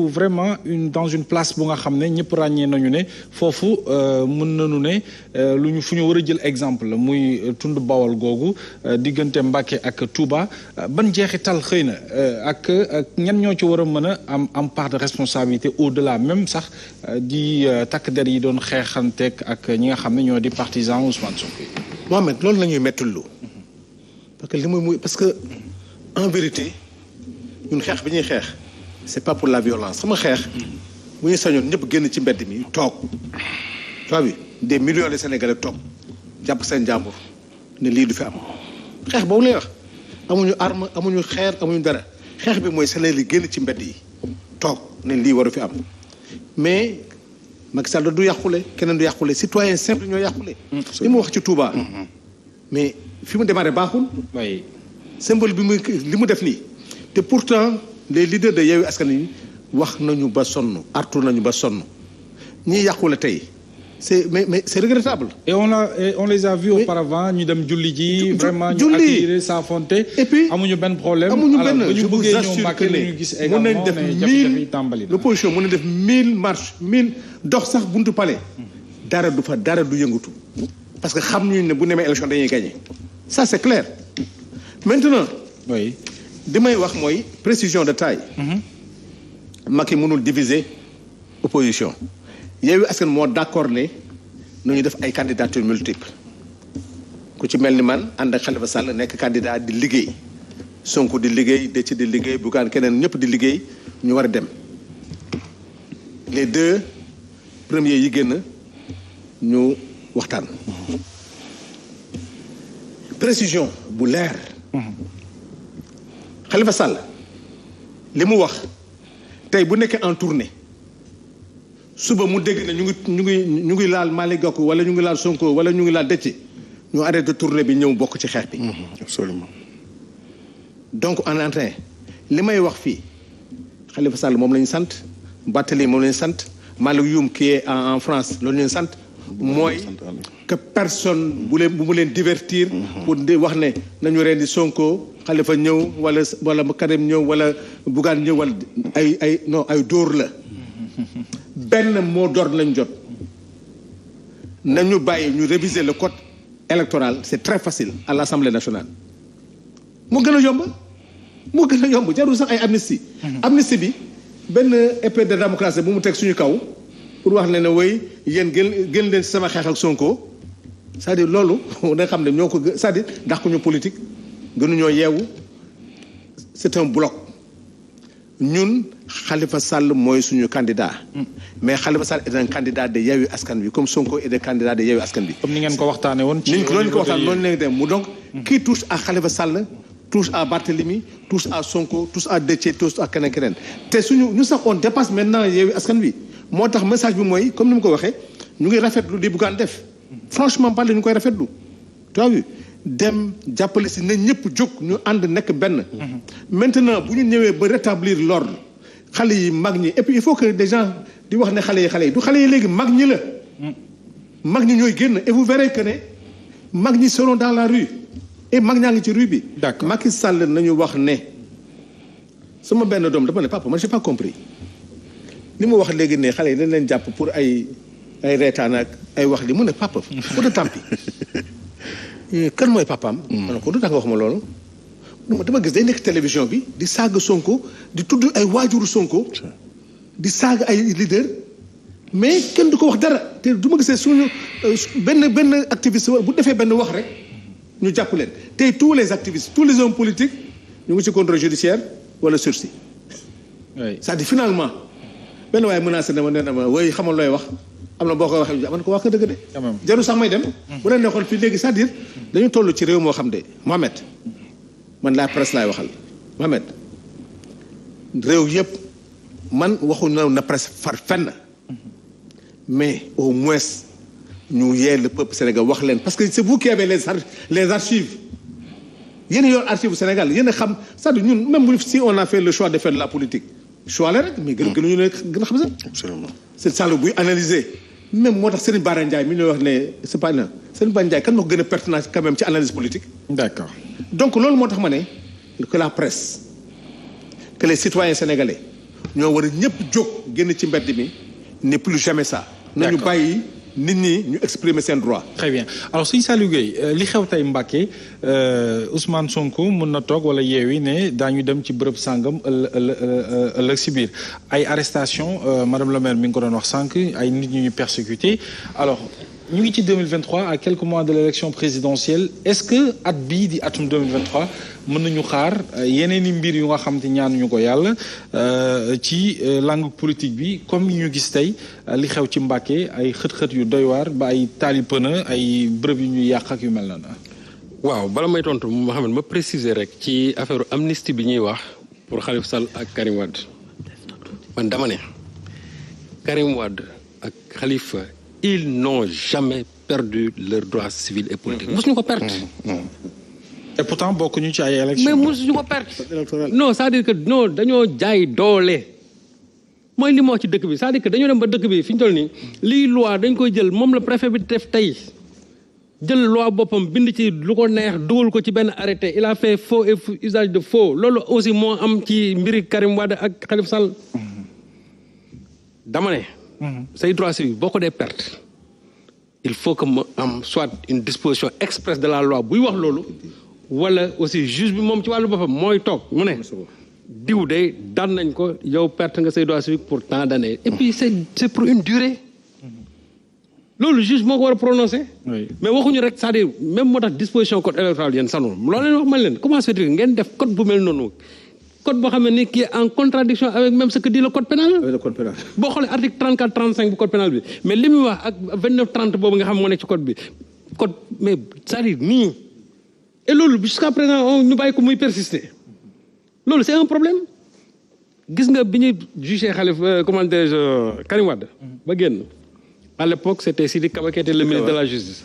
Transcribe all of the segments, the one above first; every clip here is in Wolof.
vraiment dans une place bu nga xam ne ñëpp ràññee nañu ne foofu mën nañu ne lu ñu fu ñu war a jël exemple la muy tund Bawol googu diggante Mbacké ak Touba ban jeexital xëy na ak ñan ñoo ci war a mën a am part de responsabilité au-delà même sax di takk der yi doon xeexanteeg ak ñi nga xam ne ñoo di partisan Ousmane Sonko. Mohamed loolu la ñuy mettulu parce que li muy parce que en vérité ñun xeex bi ñuy xeex c'est pas pour la violence sama xeex bu ñu sañoon ñëpp génn ci mbedd mi toog toi bi des millions de Sénégalais toog jàpp seen jàmbur ne lii du fi am xeex boobu lay wax amuñu arme amuñu xeer amuñu dara xeex bi mooy Sénégal yi génn ci mbedd yi toog ne lii waru fi am mais Macky Sall du yàqule keneen du yàqule citoyen simple ñoo yàqule li mu wax ci Touba mais fi mu démarré baaxul symbole bi muy li mu def nii te pourtant les leaders de Yewwi Askan Wi wax nañu ba sonn artu nañu ba sonn ñii yàqule tey mais c'est regrettable. et on les a vus auparavant ñu dem julli ji. vraiment ñu accueillir s'affronter. et puis amuñu benn problème. amuñu benn je vous assure que ñu gis également mën nañ def 1000 l'opposition mën na def 1000 marches 1000 dox sax buntu palais. dara du fa dara du yëngatu. parce que xam ñu ne bu nemee élection dañuy gagner. ça c'est clair. maintenant. oui. li may wax mooy précision de taille. Macky mënul diviser opposition. Yewwi Askan moo d'accord ne nañu def ay candidatures multiples ku ci mel ni man ànd ak Khalifa Sall nekk candidat di liggéey Sonko di liggéey Déthié di liggéey Bougane keneen ñëpp di liggéey ñu war a dem les deux premiers yi génn ñu waxtaan. précision bu leer. Khalifa Sall li mu wax tey bu nekkee en tournée. suba mu dégg ne ñu ngi laal Malick Gakou wala ñu ngi laal Sonko wala ñu ngi laal Déthié ñu arrêté tournée bi ñëw bokk ci xeex bi. absolument. donc en entrain li may wax fii Khalifa Sall moom la ñu sant Barthélémy moom la ñu sant Malick Youm qui est en France loolu la ñu sant mooy que personne bu mu leen divertir. pour di wax ne nañu rendi Sonko Khalifa ñëw wala Karim ñëw wala Bougane ñëw wala ay dóor la. benn mot d'ordre lañ jot nañu bàyyi ñu réviser le code électoral c'est très facile à l'Assemblée nationale moo gën a yomb jarul sax ay amnistie amnistie bi benn épée de démocratie bu mu teg suñu kaw pour wax ne way yéen gën leen ci sama xeex ak Sonko c'est-à-dire loolu da xam ne ñoo ko c'est-à-dire dàquñu politique gënuñoo yeewu c'est un bloc ñun Khalifa Sall mooy suñu candidat. mais Khalifa Sall est un candidat de Yewwi Askan Wi comme Sonko est un candidat de Yewwi Askan Wi. comme ni ngeen ko waxtaanee woon. ni ñu ko waxtaanee noonu la dem mu donc. qui touche à Khalifa Sall touche à Barthélémy touche à Sonko touche à Déthié touche à keneen te ñu sax on dépasse maintenant Yewwi Askan Wi moo tax message bi mooy comme ni mu ko waxee ñu ngi rafetlu di Bougane def franchement parler ñu koy rafetlu tu as vu dem jàppale si ne ñëpp jóg ñu ànd nekk benn. maintenant bu ñu ñëwee ba rétablir l'ordre xale yi mag ñi et puis il faut que des gens di wax ne xale yi du xale yi léegi mag ñi la. mag ñi ñooy génn et vous verrez que ne mag ñi seront dans la rue et mag ñaa ngi ci rue bi. d'accord Macky Sall nañu wax ne sama benn doom dafa ne papa man j'ai pas compris li mu wax léegi ne xale yi dañ leen jàpp pour ay reetaan ak ay wax li mu ne papa pour de tampi kan mooy papaam. ma ne ko du tax nga wax ma loolu. dama gis day nekk télévision bi di saaga Sonko di tudd ay waajuru Sonko di saaga ay leader mais kenn du ko wax dara te du ma gisee suñu benn activiste bu defee benn wax rek ñu jàpp leen tey tous les activistes tous les hommes politiques ñu ngi ci contrôle judiciaire wala sursis. c'est-à-dire finalement benn waaye menacé na ma nee na ma way xamal looy wax am na boo ko waxee man ko wax ko dëgg de. jarul sax may dem. bu leen neexoon fii léegi c'est-à-dire dañu toll ci réew moo xam de Mohamed. man la presse laay waxal Mohamed réew yëpp man waxu na presse far fenn mais au moins ñu yee le peuple sénégal wax leen parce que c'est vous qui avez les archives yéen a yor archive Sénégal yéen a xam c'est-à-dire ñun même si on a fait le choix de faire de la politique choix la rek mais gënuñu ne gën a xam sax. absolument c'est ça buy analyser même moo tax Serigne Bara Ndiaye mi ñuy wax ne c'est pas na Serigne Bara Ndiaye kan moo ko gën a pertinent quand même ci analyse politique. d'accord. donc loolu moo tax ma ne que la presse que les citoyens sénégalais ñoo war a ñëpp jóg génn ci mbedd mi ne plus jamais ça. nañu bàyyi nit ñi ñu exprimer seen droit. très bien alors sëñ Saliou Gueye li xew tey Mbacké Ousmane Sonko mën na toog wala Yewwi ne daañu dem ci bërëb sàngam ëllëg si biir ay arrestation madame le maire mi ngi ko doon wax sànq ay nit ñu persécuté alors ñu ngi ci 2023 à quelques mois de l'élection présidentielle est-ce que at bii di atum 2023 mën nañu xaar yeneen i mbir yu nga xam te ñaanuñu ko yàlla ci langue politique bi comme yi ñu gis tey li xew ci Mbacké ay xët-xët yu doy waar ba ay taali pëna ay bërëb yu ñuy yàq ak yu mel na waaw bala may tontu Mohamed ma préciser rek ci affaire amnistie bi ñuy wax pour Khalifa Sall ak Karim Wade man dama ne Karim Wade ak Khalifa ils n'ont jamais perdu leurs droits civils et politiques. mosuñu ko perte. et pourtant bokkuñu ci ay élections. mais mosuñu ko perte. non c'est-à-dire que non dañoo jaay doole. mooy li ma wax ci dëkk bi c'est-à-dire que dañoo dem ba dëkk bi fi ñu toll nii lii loi dañ koy jël moom la préfet bi def tey jël loi boppam bind ci lu ko neex dugal ko ci benn arrêté il a fait faux et usage de faux loolu aussi moo am ci mbiri Karim Wade ak Khalifa Sall. dama ne. say droits civiques boo ko dee perte il faut que mu am soit une disposition expresse de la loi buy wax loolu wala aussi juge bi moom ci wàllu boppam mooy toog mu ne diw de daan nañ ko yow perte nga say droits civiques pour tant d'années et puis c'est pour une durée loolu juge moo ko war a prononcer mais waxuñu rek c'est-à-dire même moo tax disposition code électoral yéen sanul loolu leen wax man leen comment se fait-il ngeen def code bu mel noonu code boo xam ne ni qui est en contradiction avec même ce que dit le code pénal. avec le code pénal. boo xoolee article 34 35 bu code pénal bi mais li muy wax ak 29 30 boobu nga xam moo nekk ci code bi code mais c'est-à-dire nii et loolu jusqu'à présent ñu bàyyi ko muy persister loolu c'est un problème gis nga bi ñuy jugé Khalifa comment dirais-je Karim Wade ba génn à l'époque c'était Sidiki Kaba qui était le ministre de la justice.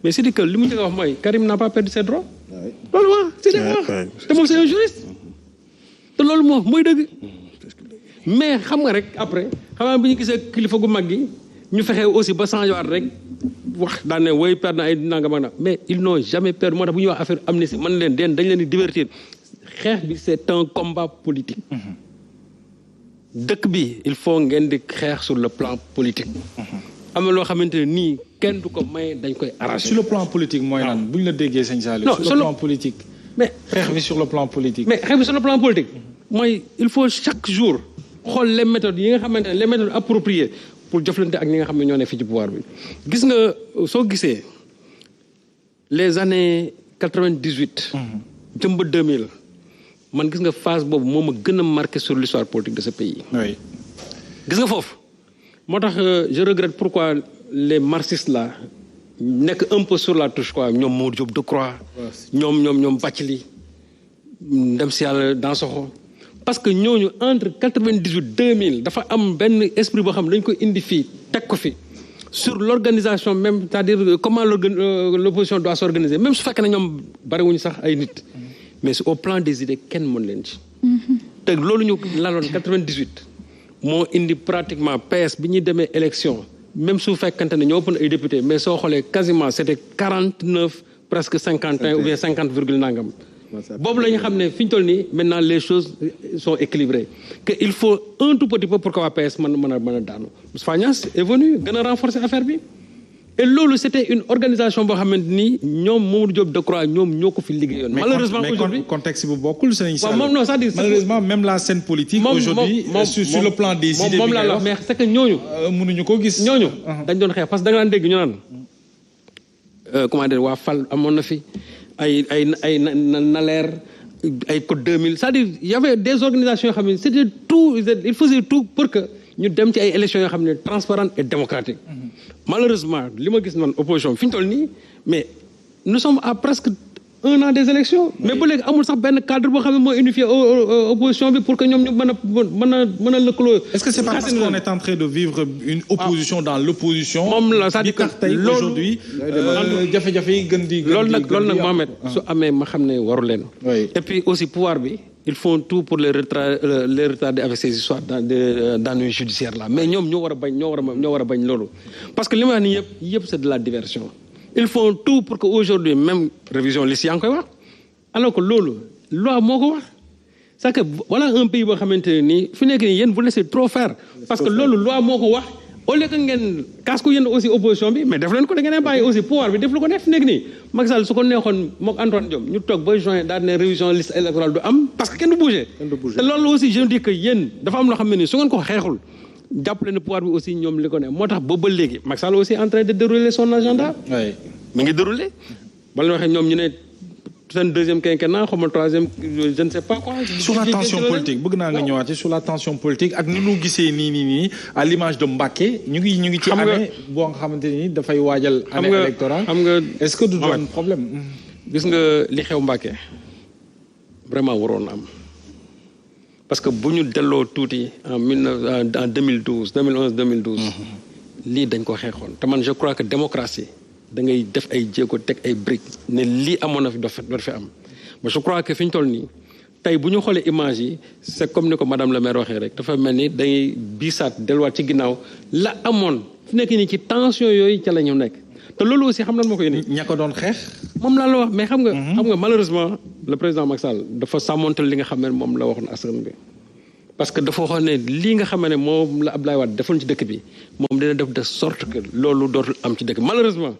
mais Sidiki li mu njëkk a wax mooy Karim n'a pas perdu ses droits. loolu wax Sidiki wax te moom c'est un juriste. te loolu moo mooy dëgg mais xam nga rek après xam nga bi ñu gisee kilifa gu mag gi ñu fexe aussi ba changé waat rek wax daan ne woy perdre na ay nangam ak na mais ils n'ont jamais perdu moo tax bu ñuy wax affaire amnistie man leen dañ leen di divertir xeex bi c'est un combat politique. dëkk bi il faut ngeen di xeex sur le plan politique. am na loo xamante ne nii kenn du ko may dañ koy arracher. sur le plan politique mooy lan bu ñu la déggee sëñ Saliou. non sur le plan politique. mais xeex bi sur le plan politique. mais xeex bi sur le plan politique. mooy il faut chaque jour xool les méthodes yi nga xamante ne les méthodes appropriées pour jëflante ak ñi nga xam ne ñoo ne fii ci pouvoir bi. gis nga soo gisee les années 98. jëm ba 2000 man gis nga phase boobu moo ma gën a marqué sur l'histoire politique de ce pays. oui gis nga foofu moo tax je regrette pourquoi les marxistes là nekk un peu sur la touche quoi ñoom Mamadou Diop Decroix. ñoom Bathily ndem si yàlla Dansokho parce que ñooñu entre 98 2000 dafa am benn esprit boo xam ne dañ ko indi fii teg ko fi sur l'organisation même c'est-à-dire comment l'opposition doit s'organiser même su fekkee ne ñoom bariwuñu sax ay nit mais au plan des idées kenn mën leen ci te loolu ñu laloon 98 moo indi pratiquement PS bi ñuy demee élection même su fekkante ne ñoo ëpp ay députés mais soo xoolee quasiment c'était 49 presque 51 ou bien 50 virgule nangam boobu la ñu xam ne fi ñu toll nii maintenant les choses sont équilibrées que il faut un tout petit peu pour que waa PS mën a daanu Moustapha Niasse est venu gën a renforcer affaire bi et loolu c'était une organisation boo xamante ni ñoom Mamadou Diop Decroix ñoom ñoo ko fi liggéeyoon. malheureusement aujourd'hui contexte bu bokkul sëñ Saliou. moom non c'est-à-dire malheureusement même la scène politique. aujourd'hui sur le plan des idées moom laa la mais c'est que ñooñu. mënuñu ko gis. ñooñu dañ doon xeex parce que da nga daan dégg ñu naan comment dire waa Fall amoon na fi. ay Naleer ay code 2000 c'est-à-dire il y avait des organisations yoo xam ne c'était tout il faisait tout pour que ñu dem ci ay élections yoo xam ne transparentes et démocratiques malheureusement li ma gis man opposition fi ñu toll nii mais nous sommes à presque 1 an des élections mais ba léegi amul sax benn cadre boo xam ne moo unifié opposition bi pour que ñoom ñu mën a lëkkaloo. est-ce que c'est pas parce qu'on est en train de vivre une opposition dans l'opposition. moom la c'est-à-dire que tey aujourd'hui jafe-jafe yi gën di. loolu nag Mohamed su amee ma xam ne waru leen. et puis aussi pouvoir bi ils font tout pour les retarder avec ces histoires d'ennuis judiciaires là mais ñoom ñoo war a bañ loolu parce que li ma wax nii yëpp c'est de la diversion. ils font tout pour que aujourd'hui même révision liste yaa ngi koy wax alors que loolu loi moo ko wax c'est que voilà un pays boo xamante ne nii fi nekk nii yéen vous laissez trop faire parce que loolu loi moo ko wax au lieu que ngeen kaas ko yéen aussi opposition bi mais def leen ko da ngeen bàyyi aussi pouvoir bi def lu ko neex fi nekk nii Macky Sall su ko neexoon mook Antoine Diome ñu toog ba juin daal ne révision liste électorale du am parce que kenn du bouger te loolu aussi je dis que yéen dafa am loo xam ne nii su ngeen ko xeexul jàppale ne pouvoir bi aussi ñoom li ko ne moo tax boobu ba léegi Macky Sall aussi en train de dérouler son agenda mi ngi dérouler bala waxee ñoom ñu ne seen deuxième quinquennat xaw ma troisième je ne sais pas quoi. sur la tension politique bëgg naa nga ñëwaat sur la tension politique ak ni ñu gisee nii à l'image de Mbacké ñu ngi ci année boo nga xamante ni dafay waajal année électorale xam nga est-ce que du doon problème gis nga li xew Mbacké vraiment waroon am parce que bu ñu delloo tuuti en 2011 lii dañ ko xeexoon te man je crois que démocratie da ngay def ay jéego teg ay briques ne lii amoon na fi doo fi am mais je crois que fi ñu toll nii tey bu ñu xoolee image yi c'est comme ni ko madame la maire waxee rek dafa mel ni dañuy biisaat delluwaat ci ginnaaw la amoon fi nekk nii ci tension yooyu ca la ñu nekk te loolu aussi xam na moo koy indi. ña ko doon xeex. moom laa la wax mais xam nga malheureusement le président Macky Sall dafa sàmmontal li nga xam ne moom la waxoon askan bi parce que dafa waxoon ne lii nga xam ne moom la Abdoulaye Wade defoon ci dëkk bi moom dina def de sorte que loolu dootul am ci dëkk malheureusement.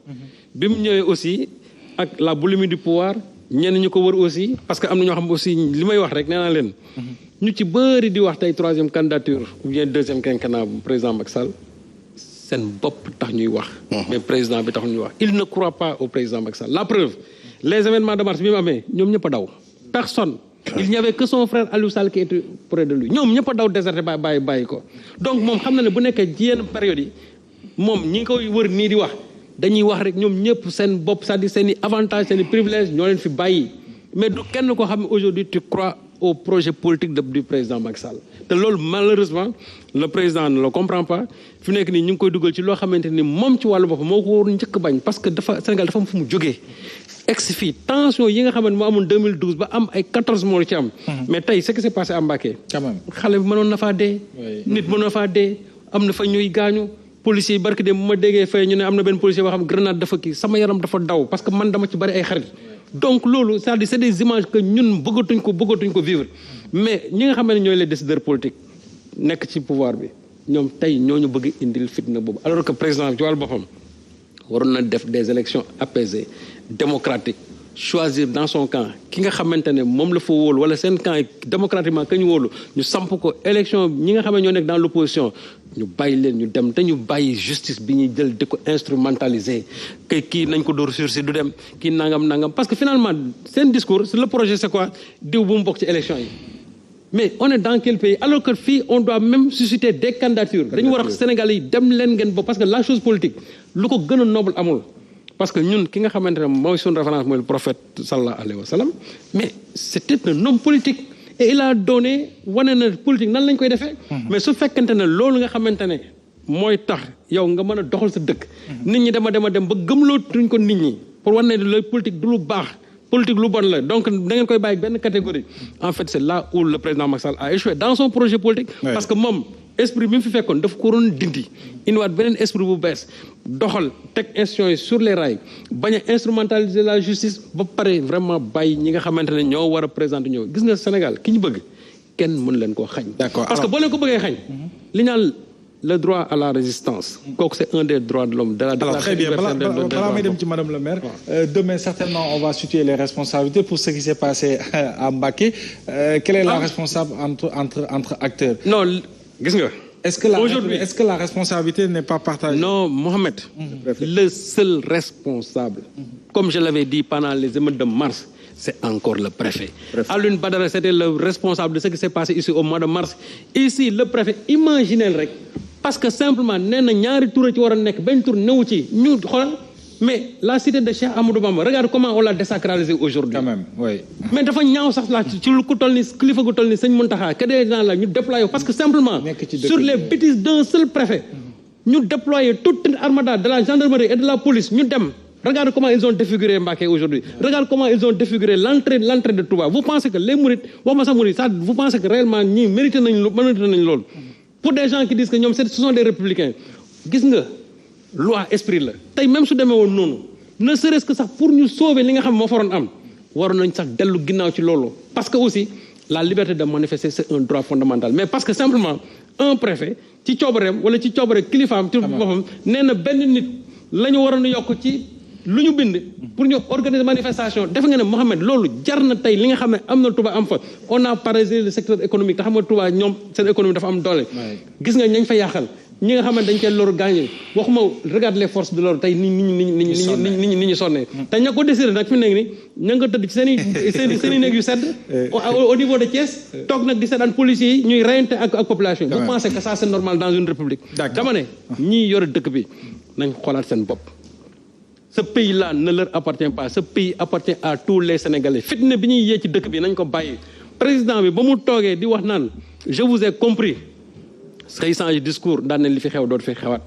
bi mu ñëwee aussi ak la boulimie du pouvoir ñenn ñu ko wër aussi parce que am na ñoo xam aussi li may wax rek nee naa leen. ñu ci bëri di wax tey troisième candidature ou bien deuxième quinquennat bu président Macky Sall seen bopp tax ñuy wax. mais président bi tax ñuy wax il ne croit pas au président Macky Sall la preuve les événements de mars bi mu amee ñoom ñëpp a daw personne. il n'y avait que son frère Aliou Sall qui était près de lui ñoom ñëpp a daw déserté bàyyi ko donc moom xam na ne bu nekkee ci yenn période yi moom ñi ngi koy wër nii di wax dañuy wax rek ñoom ñëpp seen bopp c'est-à-dire seen i avantage seen i privilège ñoo leen fi bàyyi mais du kenn koo xam ne aujourd'hui tu crois au projet politique du président Macky Sall te loolu malheureusement le président ne le comprend pas fi nekk nii ñu ngi koy dugal ci loo xamante ni moom ci wàllu bopp moo ko war njëkk bañ parce que dafa Sénégal dafa am fu mu jógee ex fii tension yi nga xam ne moo amoon 2012 ba am ay 14 morts ci am. mais tey ce qui s'est passé à Mbacké. quand même xale bi mënoon na faa dee. nit mënoon na faa dee am na fa ñuy gaañu. policiers yi barki de bu ma déggee fay ñu ne am na benn policier boo xam grenade dafa kii sama yaram dafa daw parce que man dama ci bari ay xarit. donc loolu c'est-à-dire c'est des images que ñun bëggatuñ ko vivre mais ñi nga xam ne ñooy les décideurs politiques nekk ci pouvoir bi ñoom tey ñooñu bëgg indil fitna boobu alors que président ci wàllu boppam waroon na def des élections apaisées démocratiques choisir dans son camp ki nga xamante ne moom la fa wóolu wala seen camp démocratiquement ka ñu wóolu ñu samp ko élection ñi nga xam ne ñoo nekk dans l'opposition ñu bàyyi leen ñu dem te ñu bàyyi justice bi ñuy jël di ko instrumentaliser que kii nañ ko dóor sursis du dem kii nangam parce que finalement seen discours le projet c'est quoi diw bu mu bokk ci élection yi mais on est dans quel pays alors que fii on doit même susciter des candidatures dañu war a Sénégalais yi dem leen ngeen bopp parce que la chose politique lu ko gën a noble amul parce que ñun ki nga xamante ne mooy suñu référence mooy le prophète sallallahu alayhi wa sallam mais c'était un homme politique et il a donné wane na politique nan lañ koy defee mais su fekkente ne loolu nga xamante ne mooy tax yow nga mën a doxal sa dëkk nit ñi dema dem ba gëmloo tuñ ko nit ñi pour wane ne le politique du lu baax politique lu bon la donc da ngeen koy bàyyi benn catégorie en fait c'est là où le président Macky Sall a échoué dans son projet politique parce que moom esprit bi mu fi fekkoon daf ko waroon dindi indiwaat beneen esprit bu bees doxal teg institutions yi sur les rails bañ a instrumentaliser la justice ba pare vraiment bàyyi ñi nga xamante ne ñoo war a présenter ñëw gis nga Sénégal ki ñu bëgg kenn mën leen koo xañ parce que boo leen ko bëggee xañ li ñaan le droit à la résistance kooku c'est un des droits de l'homme de la alors très bien balaa may dem ci madame le maire demain certainement on va situer les responsabilités pour ce qui s'est passé à Mbacké quelle est la responsable entre acteurs non gis nga est-ce que la responsabilité n'est pas partagée non Mohamed le seul responsable comme je l'avais dit pendant les émeutes de mars c'est encore le préfet. Alioune Badara c'était le responsable de ce qui s'est passé ici au mois de mars ici le préfet imaginez rek parce que simplement nee na ñaari tour ci war a nekk benn tour newu ci ñu xoolal mais la cité de Cheikh Amadou Bamba regarde comment on l'a désacralisé aujourd'hui quand même oui mais dafa ñaaw sax la ci lu ko toll ni kilifa gu toll ni sëñ Mountakha que des gens là ñu déployer parce que simplement sur les bêtises d'un seul préfet ñu déployer toute une armada de la gendarmerie et de la police ñu dem regarde comment ils ont défiguré Mbacké aujourd'hui regarde comment ils ont défiguré l'entrée de Touba vous pensez que les mourides wax ma sax mourides ça vous pensez que réellement ñii mérité nañ loolu pour des gens qui disent que ñoom ce sont des républicains gis nga loi esprit la tey même su demee woon noonu ne serait-ce que sax pour ñu sauver li nga xam moo faroon am waroon nañ sax dellu ginnaaw ci loolu parce que aussi la liberté de manifester c'est un droit fondamental mais parce que simplement un préfet ci coobareem wala ci coobare kilifaam ci boppam nee na benn nit la ñu waroon a yokk ci lu ñu bind pour ñu organiser manifestation def nga ne Mohamed loolu jar na tey li nga xam ne am na Touba am fa on a paralysé le secteur économique te xam nga Touba ñoom seen économie dafa am doole gis nga ñañ fa yàqal ñi nga xam ne dañ koy loru gaañee waxuma regarde les forces de l'ordre tey ni ñu sonnee te ña ko décidé nag fi mu nekk ni ña nga tëdd ci seen i néeg yu sedd au niveau de Thiès toog nag di seetaan policiers yi ñuy reyante ak population vous pensez que ça c'est normal dans une république dama ne ñii yore dëkk bi nañ xoolaat seen bopp ce pays-là ne leur appartient pas ce pays appartient à tous les Sénégalais fitna bi ñuy yee ci dëkk bi nañ ko bàyyi président bi ba mu toogee di wax naan je vous ai compris xëy change discours daan ne li fi xew doot fi xewaat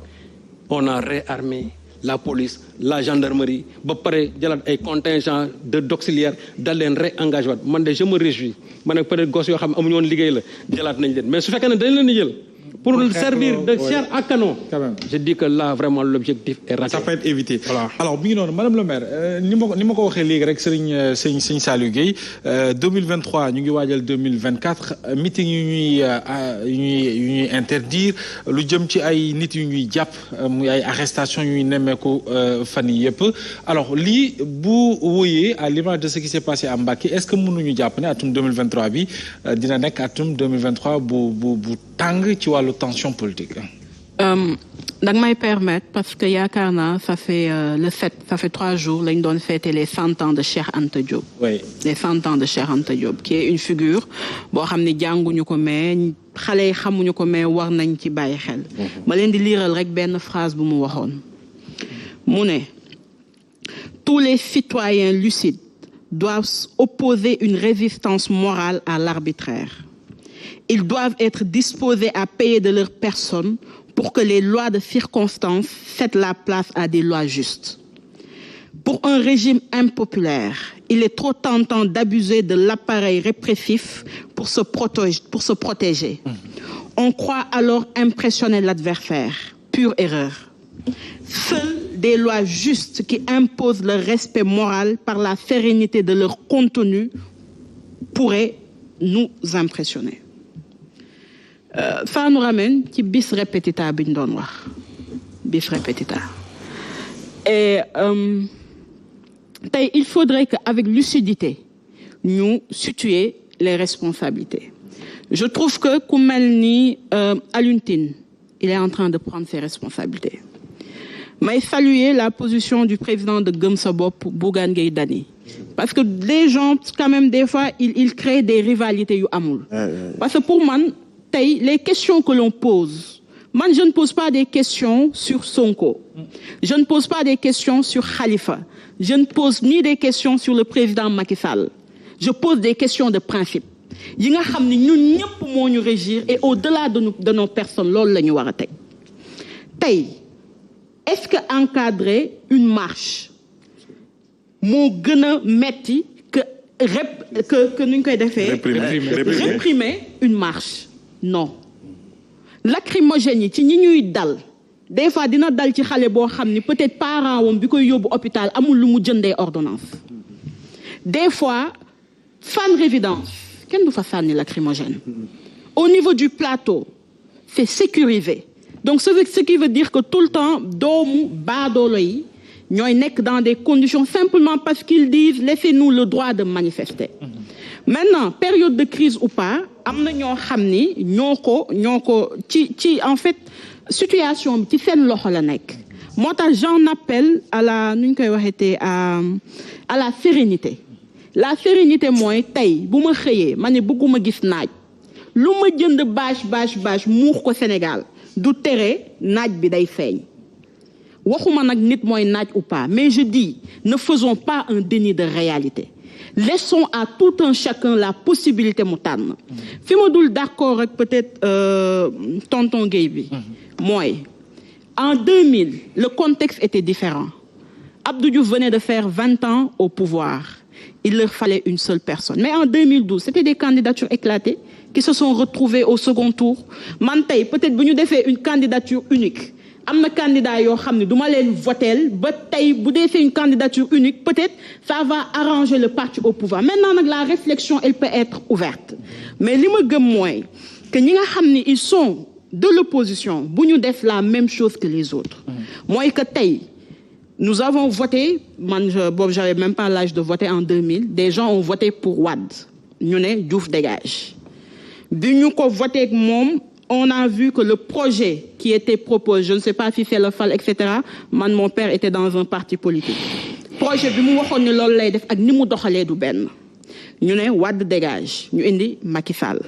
on a réarmé la police la gendarmerie ba pare jëlaat ay contingents d'auxiliaires dal leen réengagé waat man de je me réjouis man nag peut-être gos yoo xam amuñu woon liggéey la jëlaat nañ leen mais su fekkee ne dañ leen di jël pour servir de chair à canon. Je dis que là vraiment l'objectif est raté. Ça peut être évité. Voilà. Alors bi ngi noonu madame le maire ni ma ko waxee léegi rek Serigne Saliou Gueye 2023 ñu ngi waajal 2024 meeting yu ñuy interdire lu jëm ci ay nit yu ñuy jàpp muy ay arrestation yu ñuy nemmeeku fan yi yëpp alors lii bu wóyee à l'image de ce qui s'est passé à Mbacké est-ce que mënuñu jàpp ne atum 2023 bi dina nekk atum 2023 bu tàng ci wàllu tension politique. da nga may permettre parce que yaakaar naa ça fait 3 jours lañ doon fêter les 100 ans de Cheikh Anta Diop. Oui. Les 100 ans de Cheikh Anta Diop qui est une figure boo xam ne jànguñu ko mais xale yi xamuñu ko mais war nañ ci bàyyi xel. ma leen di liiral rek benn phrase bu mu waxoon. mu ne tous les citoyens lucides doivent opposer une résistance morale à l'arbitraire. Ils doivent être disposés à payer de leur personne pour que les lois de circonstance cèdent la place à des lois justes. Pour un régime impopulaire, il est trop tentant d'abuser de l'appareil répressif pour se protéger. On croit alors impressionner l'adversaire. Pure erreur. Seules des lois justes qui imposent le respect moral par la sérénité de leur contenu pourraient nous impressionner. Ça nous ramène ci bis repetita bi ñu doon wax bis repetita et tey il faudrait que avec lucidité ñu situer les responsabilités je trouve que ku mel ni Alioune Tine il est en train de prendre ses responsabilités may saluer la position du président de Gëm Sa Bopp Bougane Gueye Dany parce que les gens quand même des fois ils créent des rivalités yu amul parce que pour man tey les questions que l'on pose man je ne pose pas des questions sur Sonko je ne pose pas des questions sur Khalifa je ne pose ni des questions sur le président Macky Sall je pose des questions de principe yi nga xam ne ñun ñëpp moo ñu régir et au-delà de nos personnes loolu la ñu war a teg tey est-ce que encadrer une marche moo gën a metti que nu ñu koy defee réprimer une marche non lacrymogène yi ci ñi ñuy dal des fois dina dal ci xale boo xam ni peut-être parent wam bi koy yóbbu hôpital amul lu mu jëndee ordonnance des fois fan résidence kenn du fa sànni lacrymogène au niveau du plateau c'est sécurisé donc ce qui veut dire que tout le temps doomu baadoolo yi ñooy nekk dans des conditions simplement parce qu'ils disent laissez-nous le droit de manifester maintenant période de crise ou pas am na ñoo xam ni ñoo ko ci en fait situation bi ci seen loxo la nekk moo tax j'en appelle à la nu ñu koy waxeetee à la sérénité mooy tey bu ma xëyee ma ne bëgguma gis naaj lu ma jënd bâche muux ko Sénégal du tere naaj bi day feeñ waxuma nag nit mooy naaj ou pas mais je dis ne faisons pas un déni de réalité laissons à tout un chacun la possibilité mu tànn fi ma dul d'accord ak peut-être tonton Gueye bi mooy en 2000 le contexte était différent Abdou Diouf venait de faire 20 ans au pouvoir il leur fallait une seule personne mais en 2012 c'était des candidatures éclatées qui se sont retrouvées au second tour man tey peut-être bu ñu defee une candidature unique am na candidat yoo xam ne du ma leen voteel ba tey bu dee c'est une candidature unique peut-être ça va arranger le parti au pouvoir maintenant nag la réflexion elle peut être ouverte mais li ma gëm mooy que ñi nga xam ne ils sont de l'opposition bu ñu def la même chose que les autres mooy que tey nous avons voté boobu j'avais même pas l'âge de voter en 2000 des gens ont voté pour Wade ñu ne Diouf dégage bi ñu ko voté ak moom on a vu que le projet qui était proposé je ne sais pas si c'est le FAL etc. Mon père était dans un parti politique projet bi mu waxoon ne loolu lay def ak ni mu doxalee du benn ñu ne Wade dégage ñu indi Macky Sall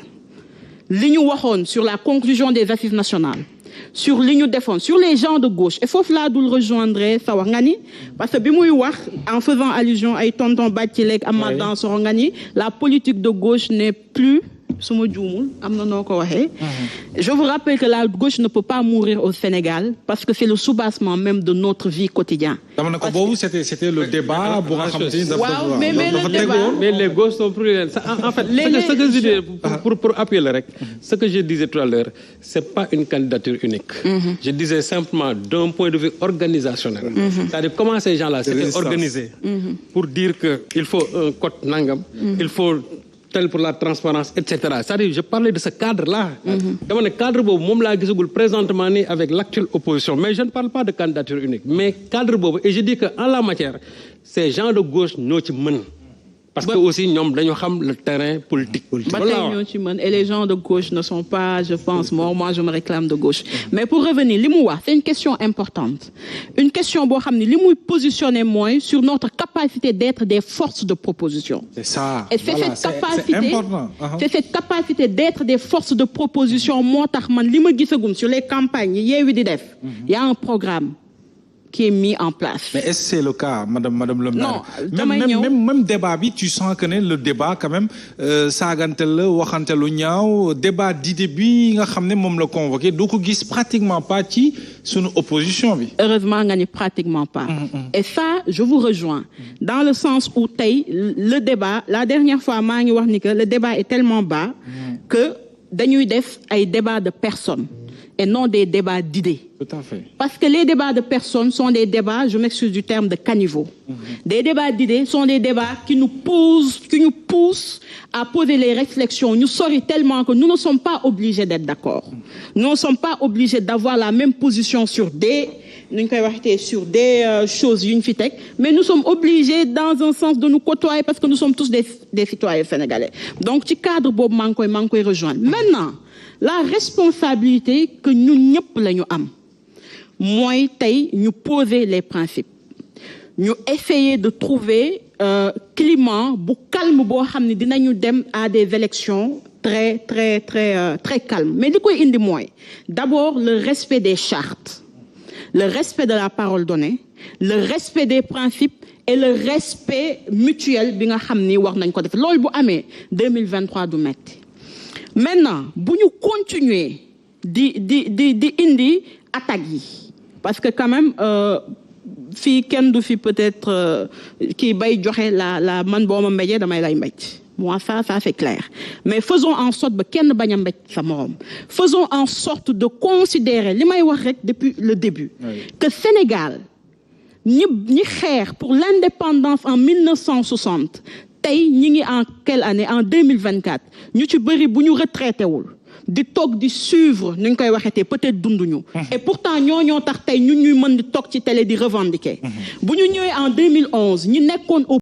li ñu waxoon sur la conclusion des assises nationales sur li ñu defoon sur les gens de gauche et foofu laa dul rejoindre sa wax nga ni parce que bi muy wax en faisant allusion ay tonton Bathily ak Amath Dansokho nga ni la politique de gauche n'est plus su ma juumul am na noo ko waxee. Je vous rappelle que la gauche ne peut pas mourir au Sénégal parce que c'est le soubassement même de notre vie quotidienne. dama ne ko boobu c'était le débat bu nga xam ne waaw mais le débat mais les gauches sont plus en fait ce que je dis pour appuyer le rek ce que je disais tout à l'heure c'est pas une candidature unique. Je disais simplement d'un point de vue organisationnel. C'est-à-dire comment ces gens-là s'étaient organisés pour dire que il faut un code nangam il faut tel pour la transparence et cetera c'est-à-dire je parlais de ce cadre-là. dama ne cadre boobu moom laa gisagul présentement nii avec l'actuelle opposition mais je ne parle pas de candidature unique mais cadre boobu et je dis que en la matière ces gens de gauche ñoo ci mën. parce que aussi ñoom dañoo xam le terrain politique. ba tey ñoo ci mën et les gens de gauche ne sont pas je pense moi je me réclame de gauche. mais pour revenir li mu wax c'est une question importante une question boo xam ne li muy positionner mooy sur notre capacité d'être des forces de proposition. c'est ça et c'est voilà, cette capacité c'est important. C'est cette capacité d'être des forces de proposition moo tax man li ma gisagum sur les campagnes yi Yewwi di def. Il y a un programme qui est mis en place. Mais est-ce que c'est le cas, madame le maire? Non, même débat bi tu sens que le débat quand même saaganteel la waxante lu ñaaw débat d'idée bi nga xam ne moom la convoqué doo ko gis pratiquement pas ci sunu opposition bi. Heureusement nga ni pratiquement pas. Et ça je vous rejoins dans le sens où tey le débat la dernière fois maa ngi wax ni que le débat est tellement bas que dañuy def ay débats de personnes et non des débats d'idées. Tout à fait. Parce que les débats de personnes sont des débats, je m'excuse du terme, de caniveau. Des débats d'idées sont des débats qui nous poussent à poser les réflexions. Nous sortent tellement que nous ne sommes pas obligés d'être d'accord. Nous ne sommes pas obligés d'avoir la même position sur des choses unifiques, mais nous sommes obligés dans un sens de nous côtoyer parce que nous sommes tous des citoyens sénégalais. Donc, ci cadre boobu maa ngi koy rejoindre. Maintenant, la responsabilité que ñun ñëpp la ñu am mooy tey ñu poser les principes ñu essayer de trouver climat bu calme boo xam ne dinañu dem à des élections très calmes mais li koy indi mooy d'abord le respect des chartes le respect de la parole donnée le respect des principes et le respect mutuel bi nga xam ni war nañ ko def loolu bu amee 2023 du metti maintenant bu ñu continuer di indi attaques yi parce que quand même fii kenn du fi peut-être kii bay joxe la man boo ma mbéjee damay lay mbéj moi ça c'est clair mais faisons en sorte ba kenn bañ a mbéj sa morom faisons en sorte de considérer li may wax rek depuis le début que Sénégal ñi xeex pour l'indépendance en 1960 tey ñi ngi en quelle année en 2024 ñu ci bëri bu ñu retraité wul di toog di suivre ni ñu koy waxeetee peut-être dunduñu et pourtant ñoo tax tey ñun ñuy mën di toog ci télé di revendiquer bu ñu ñëwee en 2011 ñi nekkoon au